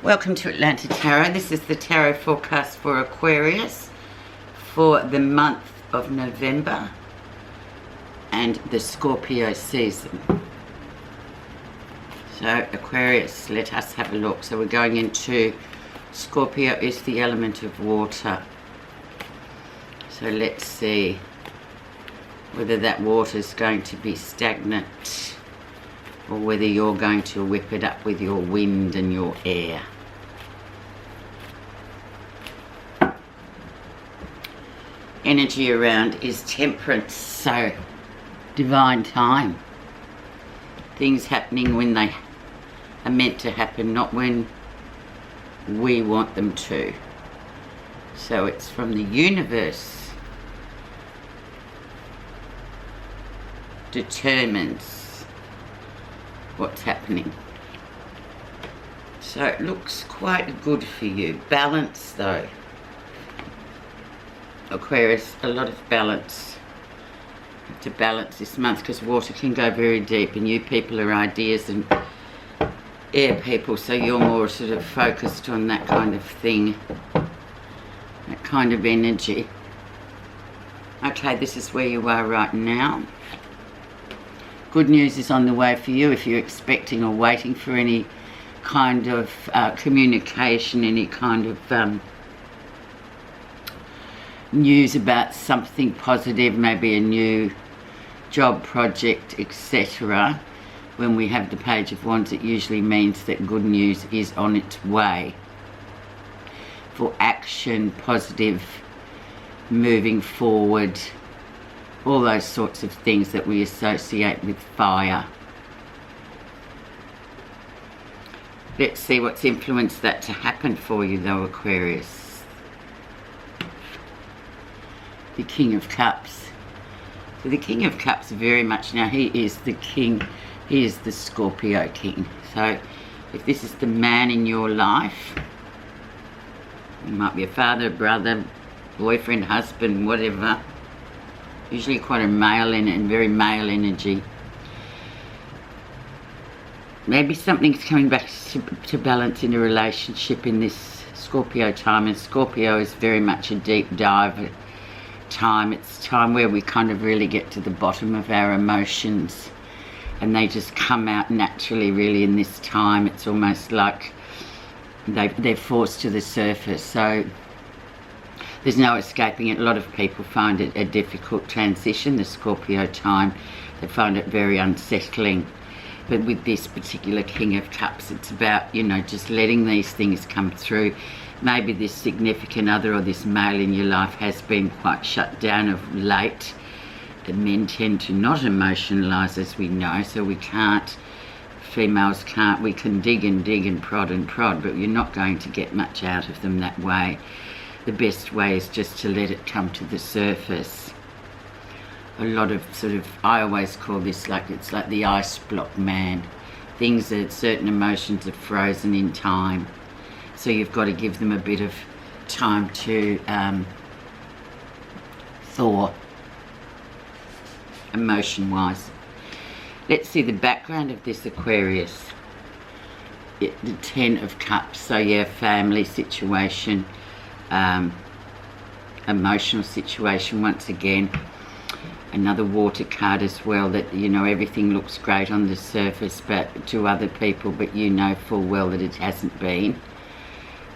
Welcome to Atlanta Tarot. This is the tarot forecast for Aquarius for the month of November and the Scorpio season. So Aquarius, let us have a look. So we're going into Scorpio is the element of water. So let's see whether that water is going to be stagnant or whether you're going to whip it up with your wind and your air. Energy around is temperance, so divine time. Things happening when they are meant to happen, not when we want them to. So it's from the universe. Determines what's happening. So it looks quite good for you. Balance though. Aquarius, a lot of balance. To balance this month because water can go very deep and you people are ideas and air people, so you're more sort of focused on that kind of thing, that kind of energy. Okay, this is where you are right now. Good news is on the way for you if you're expecting or waiting for any kind of communication, any kind of news about something positive, maybe a new job project, etc. When we have the Page of Wands, it usually means that good news is on its way for action, positive, moving forward, all those sorts of things that we associate with fire. Let's see what's influenced that to happen for you though, Aquarius. The King of Cups. So the King of Cups very much now, he is the king, he is the Scorpio king. So if this is the man in your life, he might be a father, brother, boyfriend, husband, whatever. Usually quite a male and very male energy. Maybe something's coming back to balance in a relationship in this Scorpio time, and Scorpio is very much a deep dive time. It's time where we kind of really get to the bottom of our emotions and they just come out naturally really in this time. It's almost like they're forced to the surface, so there's no escaping it. A lot of people find it a difficult transition, the Scorpio time. They find it very unsettling, but with this particular King of Cups, it's about, you know, just letting these things come through. Maybe this significant other or this male in your life has been quite shut down of late. And men tend to not emotionalise, as we know, so we can't, females can't, we can dig and prod, but you're not going to get much out of them that way. The best way is just to let it come to the surface. A lot of sort of, I always call this like, it's like the ice block man. Things that certain emotions are frozen in time. So you've got to give them a bit of time to thaw, emotion-wise. Let's see the background of this Aquarius. The Ten of Cups, so yeah, family situation, emotional situation once again. Another water card as well, that, you know, everything looks great on the surface but to other people, but you know full well that it hasn't been.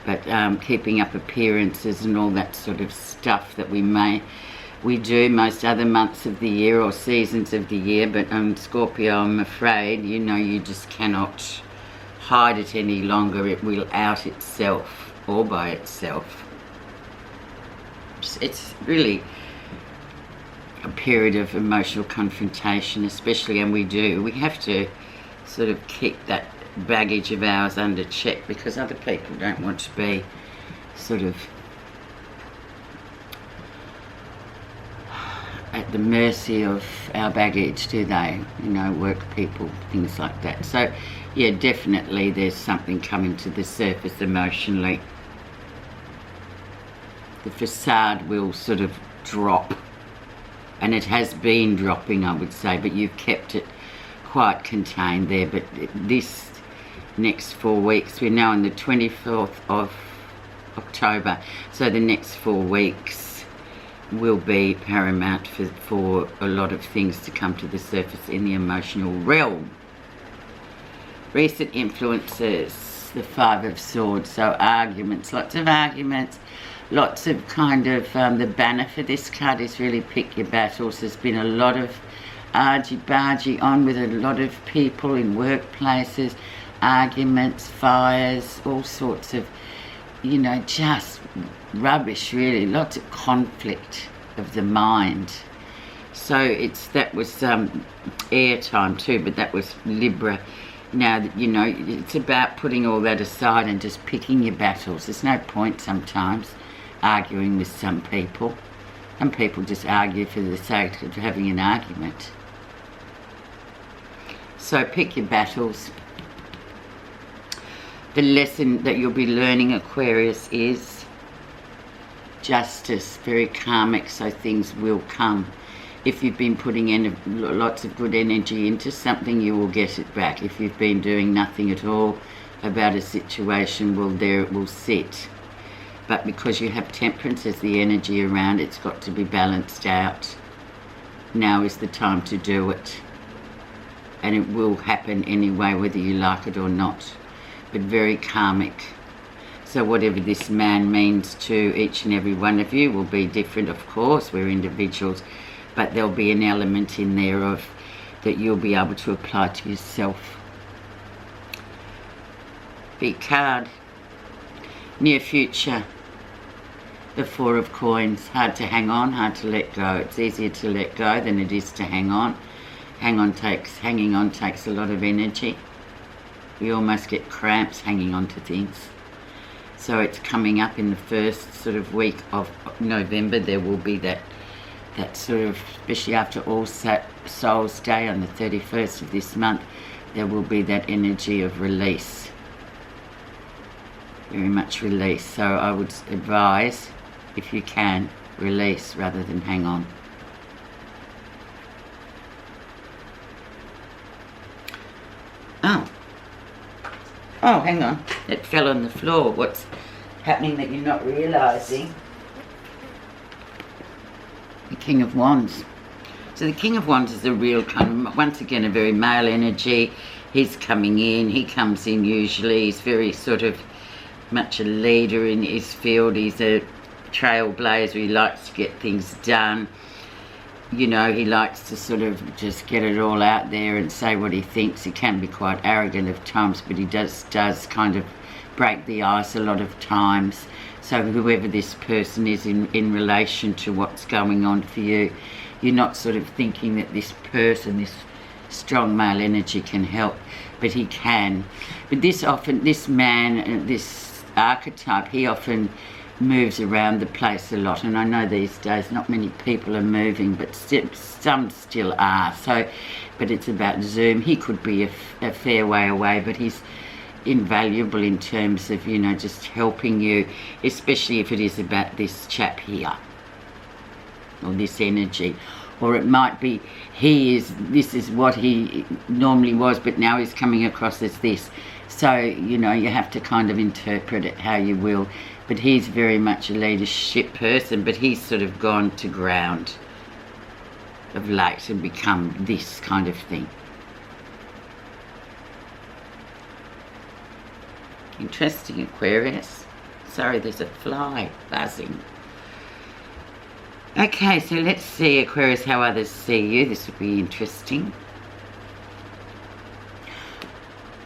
But keeping up appearances and all that sort of stuff that we do most other months of the year or seasons of the year, but Scorpio, I'm afraid, you know, you just cannot hide it any longer. It will out itself all by itself. It's really a period of emotional confrontation, especially, and we have to sort of keep that baggage of ours under check because other people don't want to be sort of at the mercy of our baggage, do they? You know, work people, things like that. So yeah, definitely there's something coming to the surface emotionally. The facade will sort of drop, and it has been dropping, I would say, but you've kept it quite contained there. But this next 4 weeks. We're now on the 24th of October, so the next 4 weeks will be paramount for a lot of things to come to the surface in the emotional realm. Recent influences, the Five of Swords, so arguments, lots of arguments, lots of kind of, the banner for this card is really pick your battles. There's been a lot of argy-bargy on with a lot of people in workplaces, arguments, fires, all sorts of, you know, just rubbish really, lots of conflict of the mind. So that was air time too, but that was Libra. Now, you know, it's about putting all that aside and just picking your battles. There's no point sometimes arguing with some people. Some people just argue for the sake of having an argument. So pick your battles. The lesson that you'll be learning, Aquarius, is justice, very karmic, so things will come. If you've been putting in lots of good energy into something, you will get it back. If you've been doing nothing at all about a situation, well, there it will sit. But because you have temperance as the energy around, it's got to be balanced out. Now is the time to do it. And it will happen anyway, whether you like it or not. But very karmic. So whatever this man means to each and every one of you will be different, of course. We're individuals. But there'll be an element in there of that you'll be able to apply to yourself. Big card. Near future. The Four of Coins. Hard to hang on, hard to let go. It's easier to let go than it is to hang on. Hanging on takes a lot of energy. We almost get cramps hanging on to things. So it's coming up in the first sort of week of November. There will be that sort of, especially after All Souls Day on the 31st of this month, there will be that energy of release. Very much release. So I would advise, if you can, release rather than hang on. Oh, hang on. It fell on the floor. What's happening that you're not realising? The King of Wands. So the King of Wands is a real kind of, once again, a very male energy. He's coming in. He comes in usually. He's very sort of much a leader in his field. He's a trailblazer. He likes to get things done. You know, he likes to sort of just get it all out there and say what he thinks. He can be quite arrogant at times, but he does kind of break the ice a lot of times. So whoever this person is in relation to what's going on for you, you're not sort of thinking that this person, this strong male energy can help, but he can. But this man, this archetype, he often moves around the place a lot, and I know these days not many people are moving, but some still are. So, but it's about Zoom. He could be a fair way away, but he's invaluable in terms of, you know, just helping you, especially if it is about this chap here or this energy. Or it might be this is what he normally was, but now he's coming across as this. So, you know, you have to kind of interpret it how you will. But he's very much a leadership person, but he's sort of gone to ground of late and become this kind of thing. Interesting, Aquarius. Sorry, there's a fly buzzing. Okay, so let's see, Aquarius, how others see you. This will be interesting.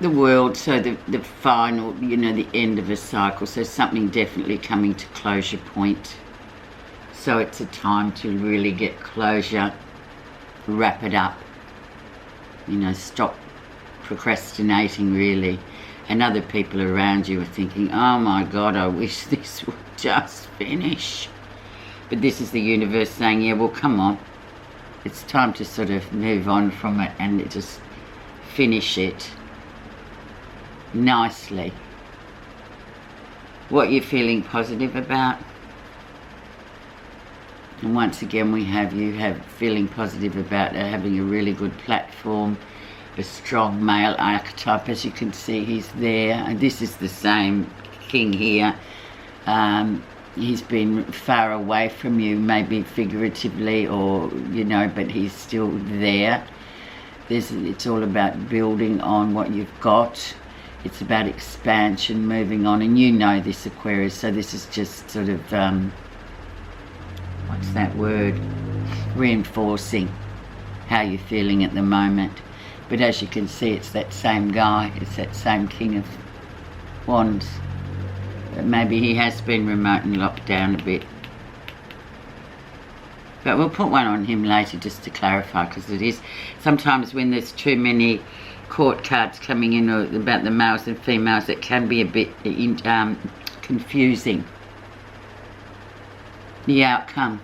The World, so the final, you know, the end of a cycle. So something definitely coming to closure point. So it's a time to really get closure, wrap it up, you know, stop procrastinating really. And other people around you are thinking, oh my God, I wish this would just finish. But this is the universe saying, yeah, well, come on. It's time to sort of move on from it and just finish it nicely. What you're feeling positive about. And once again, you have feeling positive about having a really good platform, a strong male archetype. As you can see, he's there, and this is the same king here. He's been far away from you, maybe figuratively, or but he's still there. It's all about building on what you've got. It's about expansion, moving on, and this, Aquarius. So this is just sort of what's that word? Reinforcing how you're feeling at the moment. But as you can see, it's that same guy. It's that same King of Wands. But maybe he has been remote and locked down a bit. But we'll put one on him later just to clarify, because it is sometimes when there's too many court cards coming in about the males and females, it can be a bit confusing. The outcome.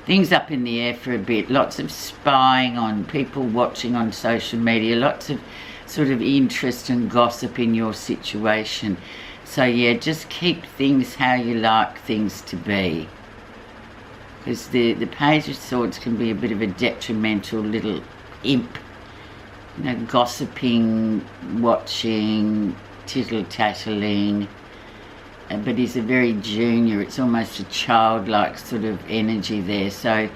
Things up in the air for a bit. Lots of spying on people, watching on social media. Lots of sort of interest and gossip in your situation. So yeah, just keep things how you like things to be. Because the Page of Swords can be a bit of a detrimental little imp. Gossiping, watching, tittle-tattling. But he's a very junior, it's almost a childlike sort of energy there. So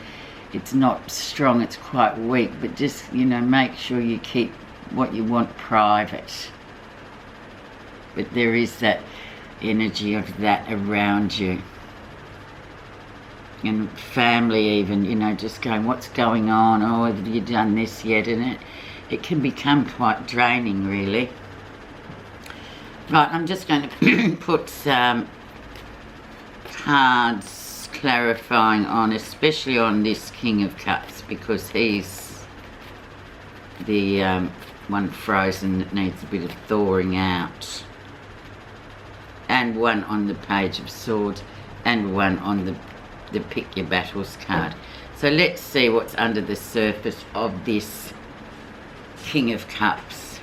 it's not strong, it's quite weak. But just, make sure you keep what you want private. But there is that energy of that around you. And family even, just going, what's going on? Oh, have you done this yet? And it can become quite draining, really. Right, I'm just going to put some cards clarifying on, especially on this King of Cups, because he's the one frozen that needs a bit of thawing out. And one on the Page of Swords, and one on the Pick Your Battles card. So let's see what's under the surface of this King of Cups.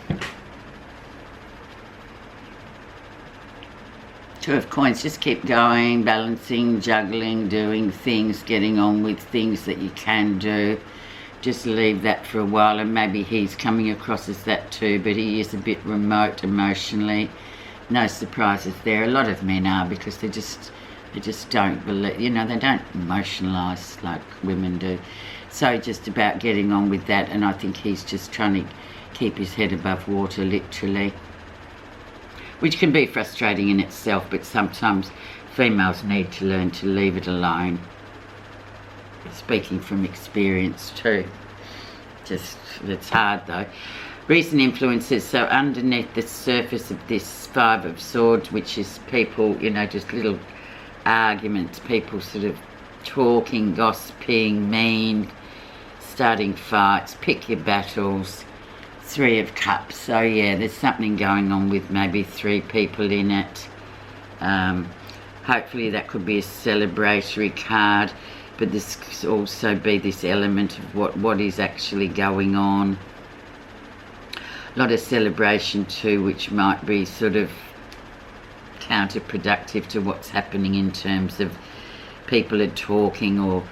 Two of Coins, just keep going, balancing, juggling, doing things, getting on with things that you can do. Just leave that for a while, and maybe he's coming across as that too, but he is a bit remote emotionally. No surprises there. A lot of men are, because they just don't believe, they don't emotionalise like women do. So just about getting on with that, and I think he's just trying to keep his head above water, literally. Which can be frustrating in itself, but sometimes females need to learn to leave it alone. Speaking from experience too. It's hard though. Recent influences, so underneath the surface of this Five of Swords, which is people, just little arguments, people sort of talking, gossiping, mean, starting fights, pick your battles. Three of Cups, so yeah, there's something going on with maybe three people in it. Hopefully that could be a celebratory card, but this could also be this element of what is actually going on. A lot of celebration too, which might be sort of counterproductive to what's happening in terms of people are talking or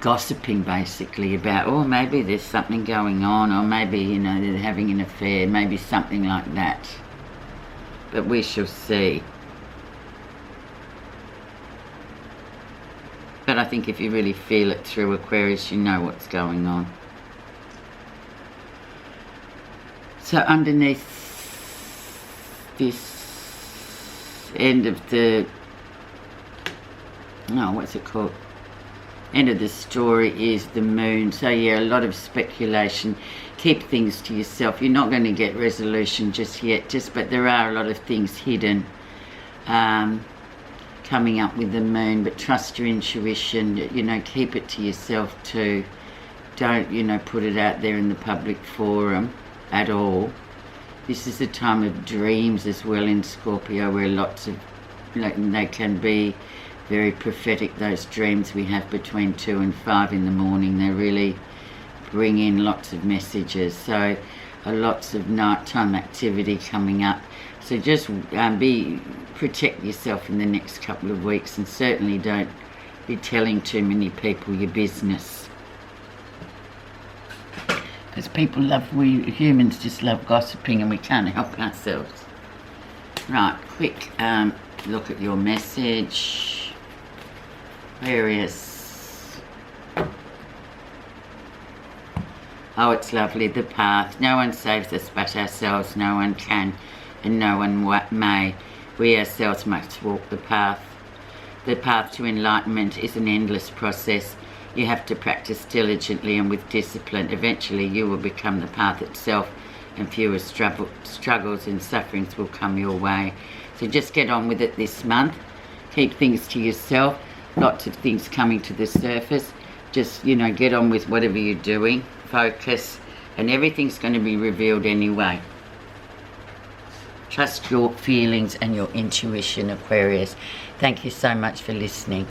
gossiping basically about, oh, maybe there's something going on, or maybe, they're having an affair, maybe something like that. But we shall see. But I think if you really feel it through, Aquarius, you know what's going on. So underneath this end of the, what's it called? End of the story is the Moon. So yeah, a lot of speculation. Keep things to yourself. You're not going to get resolution just yet, but there are a lot of things hidden coming up with the Moon. But trust your intuition. Keep it to yourself too. Don't put it out there in the public forum at all. This is a time of dreams as well in Scorpio, where lots of they can be very prophetic, those dreams we have between 2 and 5 in the morning. They really bring in lots of messages. So lots of nighttime activity coming up. So just protect yourself in the next couple of weeks, and certainly don't be telling too many people your business. Because we humans just love gossiping and we can't help ourselves. Right, quick look at your message. Aquarius. Oh, it's lovely, the path. No one saves us but ourselves. No one can and no one may. We ourselves must walk the path. The path to enlightenment is an endless process. You have to practice diligently and with discipline. Eventually you will become the path itself, and fewer struggles and sufferings will come your way. So just get on with it this month. Keep things to yourself. Lots of things coming to the surface. Just, you know, get on with whatever you're doing. Focus, and everything's going to be revealed anyway. Trust your feelings and your intuition, Aquarius. Thank you so much for listening.